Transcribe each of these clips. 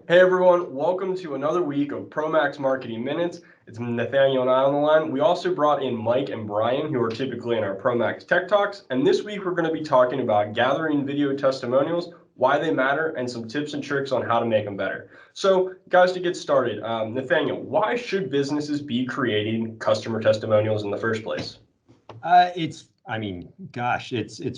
Hey everyone, welcome to another week of ProMAX Marketing Minutes. It's Nathaniel and I on the line. We also brought in Mike and Brian, who are typically in our ProMAX Tech Talks. And this week we're going to be talking about gathering video testimonials, why they matter, and some tips and tricks on how to make them better. So guys, to get started, Nathaniel, why should businesses be creating customer testimonials in the first place? It's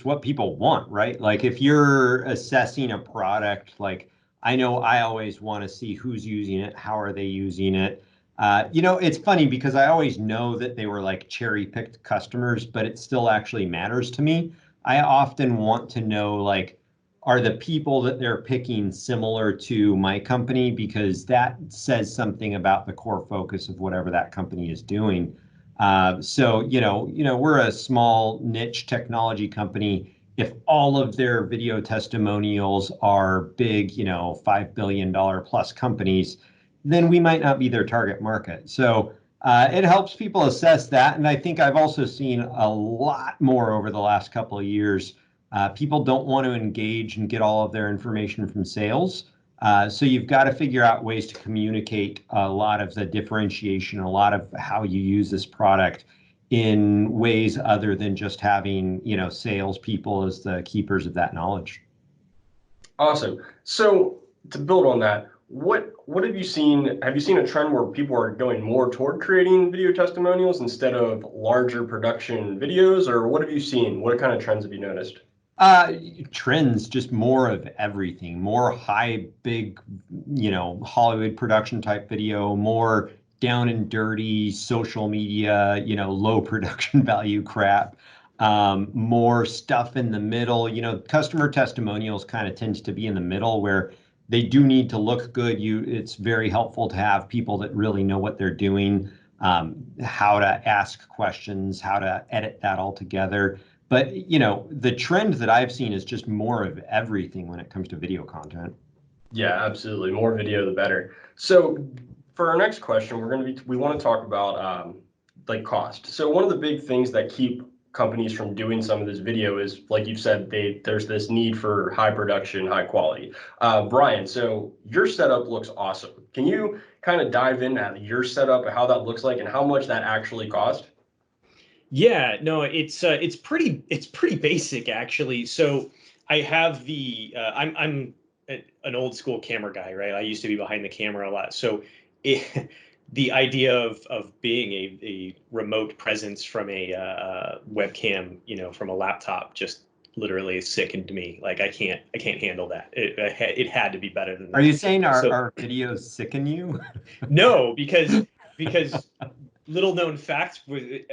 what people want, right? Like if you're assessing a product, like I know I always want to see who's using it, how are they using it. It's funny because I always know that they were like cherry-picked customers, but it still actually matters to me. I often want to know, like, are the people that they're picking similar to my company? Because that says something about the core focus of whatever that company is doing. We're a small niche technology company. If all of their video testimonials are big, $5 billion plus companies, then we might not be their target market. So it helps people assess that. And I think I've also seen a lot more over the last couple of years. People don't want to engage and get all of their information from sales. So you've got to figure out ways to communicate a lot of the differentiation, a lot of how you use this product in ways other than just having, salespeople as the keepers of that knowledge. Awesome. So to build on that, what have you seen? Have you seen a trend where people are going more toward creating video testimonials instead of larger production videos, or what have you seen? What kind of trends have you noticed? Trends, just more of everything, more big, Hollywood production type video, more down and dirty social media, low production value crap, more stuff in the middle. Customer testimonials kind of tends to be in the middle where they do need to look good. It's very helpful to have people that really know what they're doing, how to ask questions, how to edit that all together. But, the trend that I've seen is just more of everything when it comes to video content. Yeah, absolutely. More video, the better. So for our next question, we want to talk about like cost. So one of the big things that keep companies from doing some of this video is, like you've said, there's this need for high production, high quality. Brian, so your setup looks awesome. Can you kind of dive in at your setup, how that looks like, and how much that actually cost? Yeah, no, it's pretty basic actually. So I have I'm an old school camera guy, right? I used to be behind the camera a lot. So the idea of being a remote presence from a webcam, from a laptop, just literally sickened me. Like I can't handle that. It had to be better than that. Are you saying our videos sicken you? No, because little known fact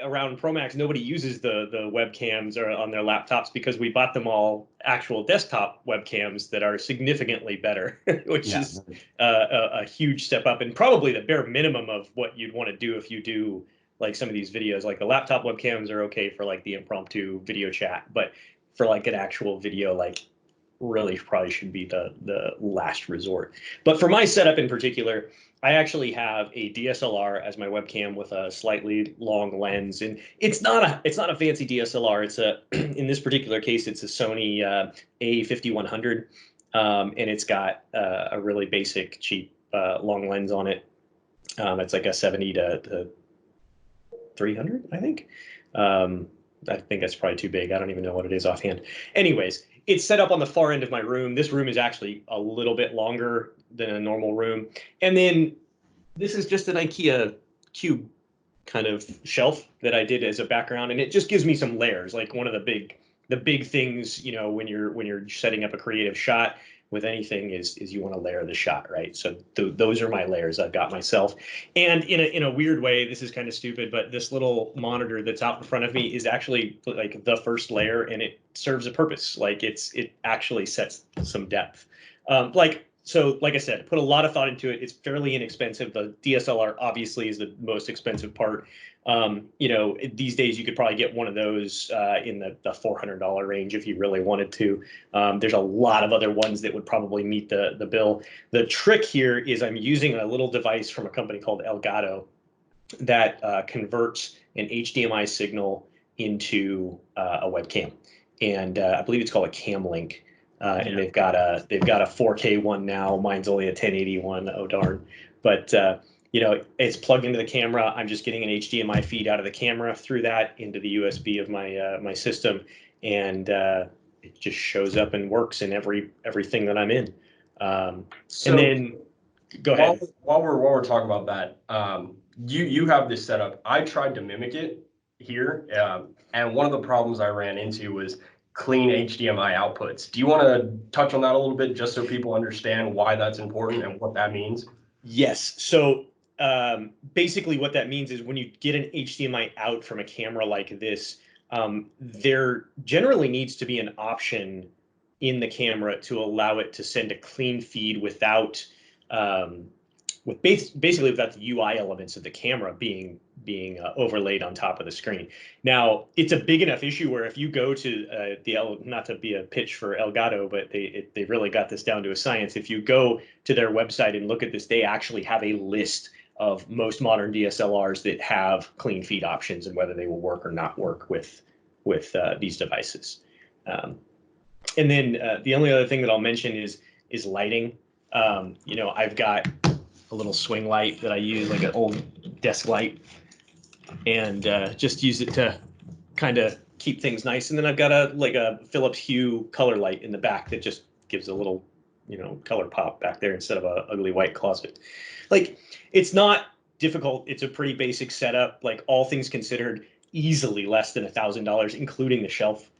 around ProMAX, nobody uses the webcams or on their laptops because we bought them all actual desktop webcams that are significantly better, which is a huge step up and probably the bare minimum of what you'd want to do if you do like some of these videos. Like the laptop webcams are okay for like the impromptu video chat, but for like an actual video, like really probably should be the last resort. But for my setup in particular, I actually have a DSLR as my webcam with a slightly long lens, and it's not a fancy DSLR. It's in this particular case, it's a Sony A5100, and it's got a really basic, cheap long lens on it. It's like a 70 to 300, I think. I think that's probably too big. I don't even know what it is offhand. Anyways, it's set up on the far end of my room. This room is actually a little bit longer than a normal room. And then this is just an IKEA cube kind of shelf that I did as a background. And it just gives me some layers. Like one of the big things, when you're setting up a creative shot with anything is you want to layer the shot, right? So those are my layers I've got myself. And in a weird way, this is kind of stupid, but this little monitor that's out in front of me is actually like the first layer, and it serves a purpose. Like it actually sets some depth. So like I said, put a lot of thought into it. It's fairly inexpensive. The DSLR obviously is the most expensive part. These days you could probably get one of those in the $400 range if you really wanted to. There's a lot of other ones that would probably meet the bill. The trick here is I'm using a little device from a company called Elgato that converts an HDMI signal into a webcam. And I believe it's called a cam link. and they've got a 4K one now. Mine's only a 1080 one. Oh darn! But you know, it's plugged into the camera. I'm just getting an HDMI feed out of the camera through that into the USB of my my system, and it just shows up and works in everything that I'm in. So and then go ahead. While we're talking about that, you have this setup. I tried to mimic it here, and one of the problems I ran into was clean HDMI outputs. Do you want to touch on that a little bit, just so people understand why that's important and what that means? Yes. So basically what that means is when you get an HDMI out from a camera like this, there generally needs to be an option in the camera to allow it to send a clean feed without basically without the UI elements of the camera being overlaid on top of the screen. Now, it's a big enough issue where if you go to not to be a pitch for Elgato, but they really got this down to a science. If you go to their website and look at this, they actually have a list of most modern DSLRs that have clean feed options and whether they will work or not work with these devices. And then the only other thing that I'll mention is lighting. You know, I've got a little swing light that I use, like an old desk light, and just use it to kind of keep things nice. And then I've got a Philips Hue color light in the back that just gives a little, you know, color pop back there instead of a ugly white closet. Like, it's not difficult. It's a pretty basic setup. Like, all things considered, easily less than $1,000, including the shelf.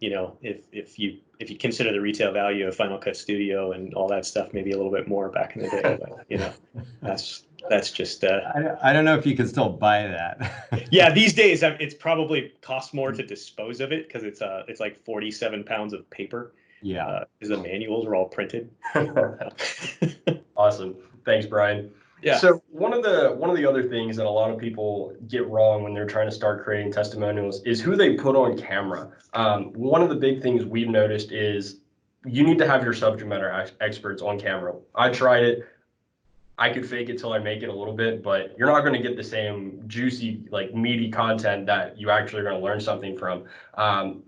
You know, if you consider the retail value of Final Cut Studio and all that stuff, maybe a little bit more back in the day. But, you know, that's just. I don't know if you can still buy that. Yeah, these days it's probably cost more to dispose of it because it's like 47 pounds of paper. Yeah, because the manuals are all printed. Awesome. Thanks, Brian. Yeah. So one of the other things that a lot of people get wrong when they're trying to start creating testimonials is who they put on camera. One of the big things we've noticed is you need to have your subject matter experts on camera. I tried it. I could fake it till I make it a little bit, but you're not going to get the same juicy, like meaty content that you actually are going to learn something from.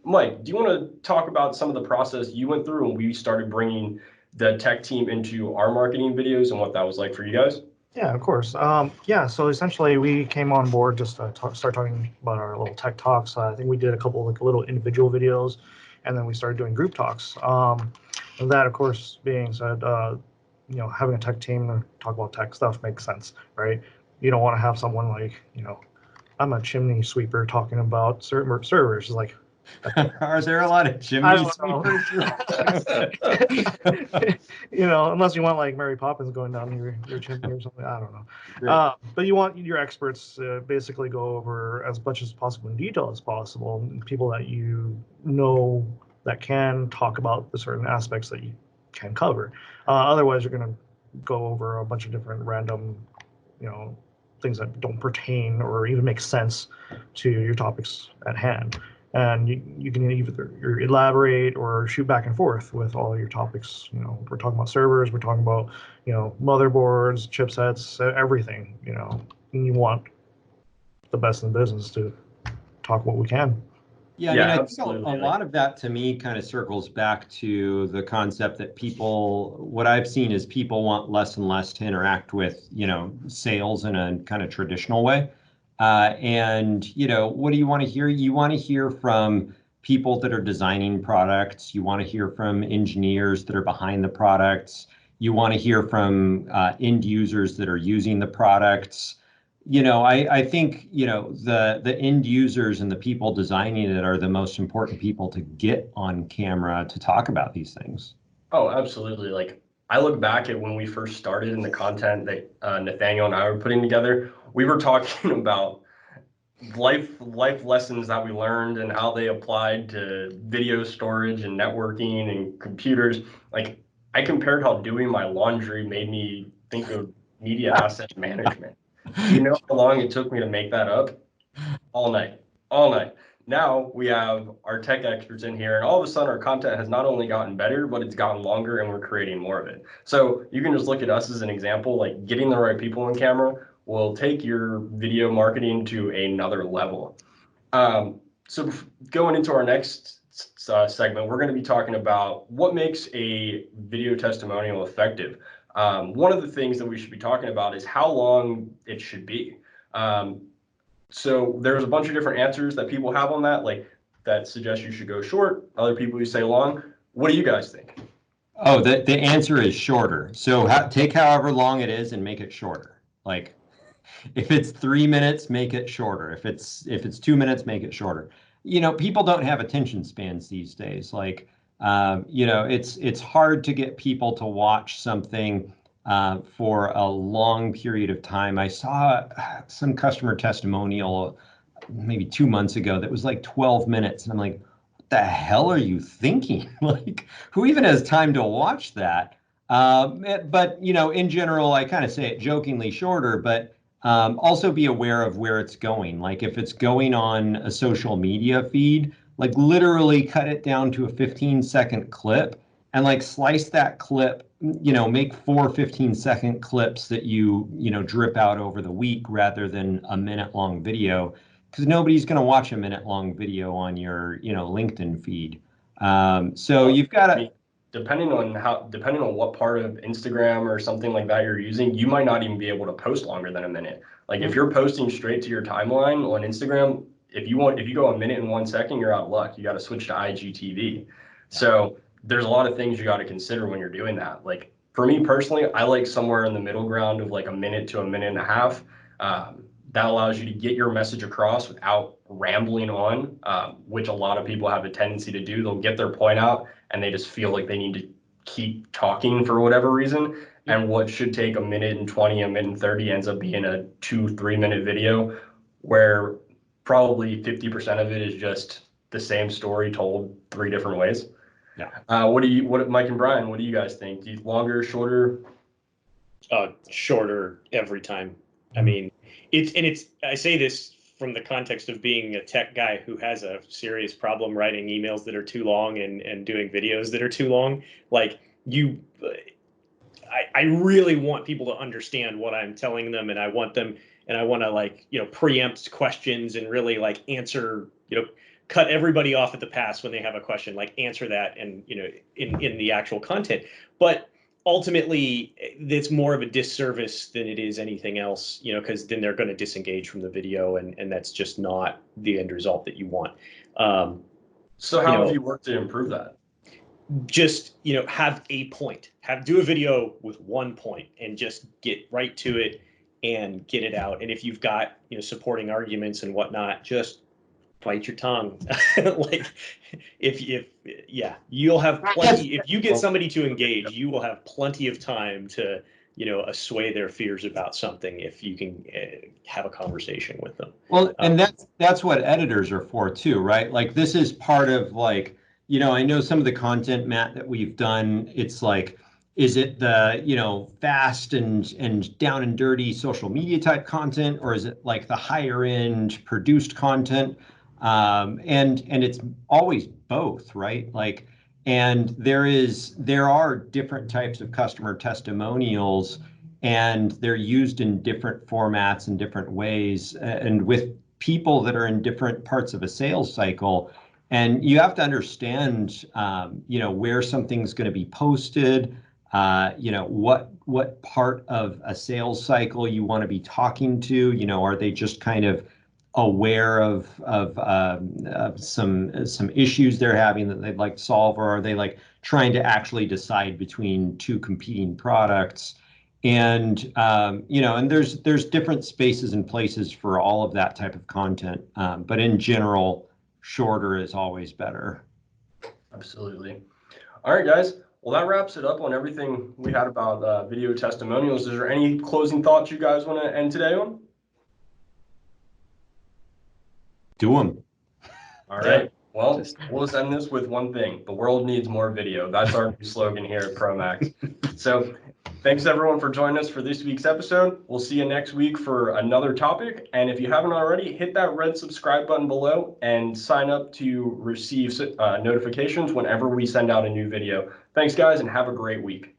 Mike, do you want to talk about some of the process you went through when we started bringing the tech team into our marketing videos and what that was like for you guys? Yeah, of course. Yeah, so essentially we came on board just to start talking about our little tech talks. I think we did a couple like little individual videos, and then we started doing group talks. And that, of course, being said, you know, having a tech team to talk about tech stuff makes sense, right? You don't want to have someone like, you know, I'm a chimney sweeper talking about servers. Like, are there a lot of chimney sweepers? You know, unless you want like Mary Poppins going down your chimney or something. I don't know. But you want your experts to basically go over as much as possible in detail as possible. People that you know that can talk about the certain aspects that you can cover. Otherwise, you're going to go over a bunch of different random, you know, things that don't pertain or even make sense to your topics at hand. And you can either elaborate or shoot back and forth with all your topics. You know, we're talking about servers, we're talking about, you know, motherboards, chipsets, everything. You know, and you want the best in business to talk what we can. Yeah, I mean, I think a lot of that to me kind of circles back to the concept that what I've seen is people want less and less to interact with, you know, sales in a kind of traditional way. And, you know, what do you want to hear? You want to hear from people that are designing products. You want to hear from engineers that are behind the products. You want to hear from end users that are using the products. You know, I think, you know, the end users and the people designing it are the most important people to get on camera to talk about these things. Oh, absolutely. Like, I look back at when we first started in the content that Nathaniel and I were putting together. We were talking about life lessons that we learned and how they applied to video storage and networking and computers. Like, I compared how doing my laundry made me think of media asset management. Do you know how long it took me to make that up? All night. Now we have our tech experts in here, and all of a sudden our content has not only gotten better, but it's gotten longer, and we're creating more of it. So you can just look at us as an example. Like, getting the right people on camera will take your video marketing to another level. So going into our next segment, we're going to be talking about what makes a video testimonial effective. One of the things that we should be talking about is how long it should be. So there's a bunch of different answers that people have on that, like that suggest you should go short, other people who say long. What do you guys think? Oh, the answer is shorter. So take however long it is and make it shorter. Like if it's 3 minutes, make it shorter. If it's 2 minutes, make it shorter. You know, people don't have attention spans these days. Like, you know, it's hard to get people to watch something for a long period of time. I saw some customer testimonial maybe 2 months ago that was like 12 minutes. And I'm like, what the hell are you thinking? Like, who even has time to watch that? But, you know, in general, I kind of say it jokingly shorter, but also be aware of where it's going. Like if it's going on a social media feed, like literally cut it down to a 15-second clip and like slice that clip, you know, make 4 15-second clips that you know, drip out over the week rather than a minute-long video, because nobody's going to watch a minute-long video on your, you know, LinkedIn feed. So you've got to, depending on what part of Instagram or something like that you're using, you might not even be able to post longer than a minute. Like if you're posting straight to your timeline on Instagram, if you go a minute and 1 second, you're out of luck. You got to switch to IGTV. So there's a lot of things you got to consider when you're doing that. Like for me personally, I like somewhere in the middle ground of like a minute to a minute and a half. That allows you to get your message across without rambling on, which a lot of people have a tendency to do. They'll get their point out and they just feel like they need to keep talking for whatever reason. And what should take a minute and 20, a minute and 30 ends up being a 2-3 minute video where probably 50% of it is just the same story told 3 different ways. Yeah. What Mike and Brian, what do you guys think? Do you longer, shorter? Shorter every time. I mean, I say this from the context of being a tech guy who has a serious problem writing emails that are too long and doing videos that are too long. Like I really want people to understand what I'm telling them, and I want to like, you know, preempt questions and really like answer, you know, cut everybody off at the pass when they have a question, like answer that and, you know, in the actual content. But ultimately, it's more of a disservice than it is anything else, you know, because then they're going to disengage from the video, and that's just not the end result that you want. So how have you worked to improve that? Just, you know, have a point, do a video with 1 point and just get right to it and get it out. And if you've got, you know, supporting arguments and whatnot, just bite your tongue. Like you'll have plenty. If you get somebody to engage, you will have plenty of time to, you know, assuage their fears about something if you can have a conversation with them. well, and that's what editors are for too, right? Like this is part of like, you know, I know some of the content, Matt, that we've done, it's like, is it the, you know, fast and down and dirty social media type content, or is it like the higher end produced content? And it's always both, right? Like, and there are different types of customer testimonials, and they're used in different formats and different ways, and with people that are in different parts of a sales cycle. And you have to understand, you know, where something's going to be posted, you know, what part of a sales cycle you want to be talking to. You know, are they just kind of aware of some issues they're having that they'd like to solve, or are they like trying to actually decide between 2 competing products? And you know, and there's different spaces and places for all of that type of content, but in general, shorter is always better. Absolutely. All right, guys. Well, that wraps it up on everything we had about video testimonials. Is there any closing thoughts you guys want to end today on? Do them. All right. Well, we'll just end this with one thing. The world needs more video. That's our new slogan here at ProMAX. So thanks everyone for joining us for this week's episode. We'll see you next week for another topic. And if you haven't already, hit that red subscribe button below and sign up to receive notifications whenever we send out a new video. Thanks, guys, and have a great week.